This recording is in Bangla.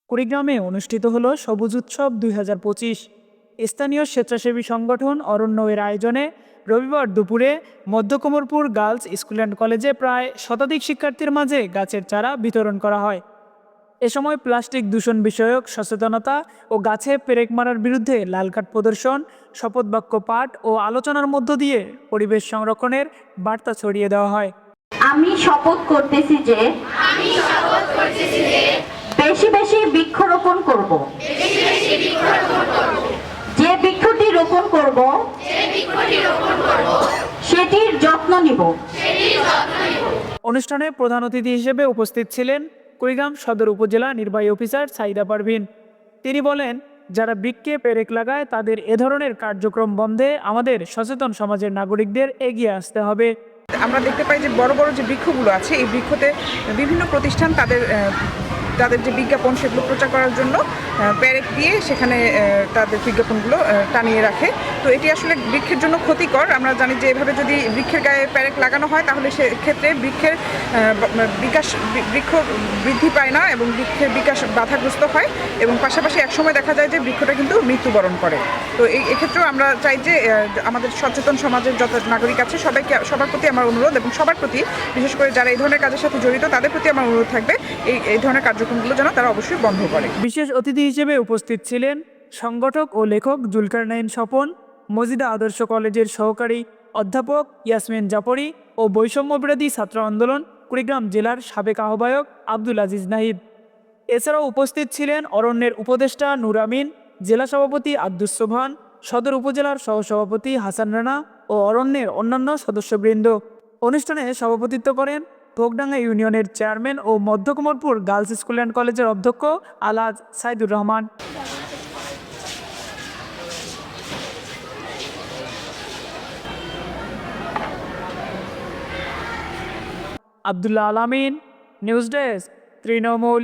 কুড়িগ্রামে অনুষ্ঠিত হলো সবুজ উৎসব ২০২৫। স্থানীয় স্বেচ্ছাসেবী সংগঠন অরণ্য এর আয়োজনে রবিবার দুপুরে মধ্যকুমরপুর গার্লস স্কুল অ্যান্ড কলেজে প্রায় শতাধিক শিক্ষার্থীর মাঝে গাছের চারা বিতরণ করা হয়। এ সময় প্লাস্টিক দূষণ বিষয়ক সচেতনতা ও গাছে পেরেক মারার বিরুদ্ধে লাল কার্ড প্রদর্শন, শপথ বাক্য পাঠ ও আলোচনার মধ্য দিয়ে পরিবেশ সংরক্ষণের বার্তা ছড়িয়ে দেওয়া হয়। আমি শপথ করতেছি যে বেশি বেশি বৃক্ষরোপণ করব। যে বৃক্ষটি রোপণ করব সেটির যত্ন নিব। অনুষ্ঠানে প্রধান অতিথি হিসেবে উপস্থিত ছিলেন কুড়িগ্রাম সদর উপজেলা নির্বাহী অফিসার সাইদা পারভিন। তিনি বলেন, যারা বৃক্ষে পেরেক লাগায় তাদের এ ধরনের কার্যক্রম বন্ধে আমাদের সচেতন সমাজের নাগরিকদের এগিয়ে আসতে হবে। আমরা দেখতে পাই যে বড় বড় যে বৃক্ষগুলো আছে, এই বৃক্ষতে বিভিন্ন প্রতিষ্ঠান তাদের যে বিজ্ঞাপন সেগুলো প্রচার করার জন্য পেরেক দিয়ে সেখানে তাদের বিজ্ঞাপনগুলো টানিয়ে রাখে। তো এটি আসলে বৃক্ষের জন্য ক্ষতিকর। আমরা জানি যে এভাবে যদি বৃক্ষের গায়ে পেরেক লাগানো হয় তাহলে সেক্ষেত্রে বৃক্ষ বৃদ্ধি পায় না এবং বৃক্ষের বিকাশ বাধাগ্রস্ত হয় এবং পাশাপাশি একসময় দেখা যায় যে বৃক্ষটা কিন্তু মৃত্যুবরণ করে। তো এক্ষেত্রেও আমরা চাই যে আমাদের সচেতন সমাজের যত নাগরিক আছে সবার প্রতি আমার অনুরোধ, এবং সবার প্রতি বিশেষ করে যারা এই ধরনের কাজের সাথে জড়িত তাদের প্রতি আমার অনুরোধ থাকবে এই ধরনের কার্যক্রমগুলো যেন তারা অবশ্যই বন্ধ করে। বিশেষ অতিথি হিসেবে উপস্থিত ছিলেন সংগঠক ও লেখক জুলকারনাইন স্বপন, মজিদা আদর্শ কলেজের সহকারী অধ্যাপক ইয়াসমিন জাফরি ও বৈষম্য বিরোধী ছাত্র আন্দোলন কুড়িগ্রাম জেলার সাবেক আহ্বায়ক আব্দুল আজিজ নাহিদ। এছাড়াও উপস্থিত ছিলেন অরণ্যের উপদেষ্টা নূর আমিন, জেলা সভাপতি আব্দুস সোবহান, সদর উপজেলার সহসভাপতি হাসান রানা ও অরণ্যের অন্যান্য সদস্যবৃন্দ। অনুষ্ঠানে সভাপতিত্ব করেন ভোগডাঙ্গা ইউনিয়নের চেয়ারম্যান ও মধ্যকুমরপুর গার্লস স্কুল অ্যান্ড কলেজের অধ্যক্ষ আলহাজ সাইদুর রহমান। আব্দুল্লাহ আলামিন, নিউজ ডেস্ক, তৃণমূল।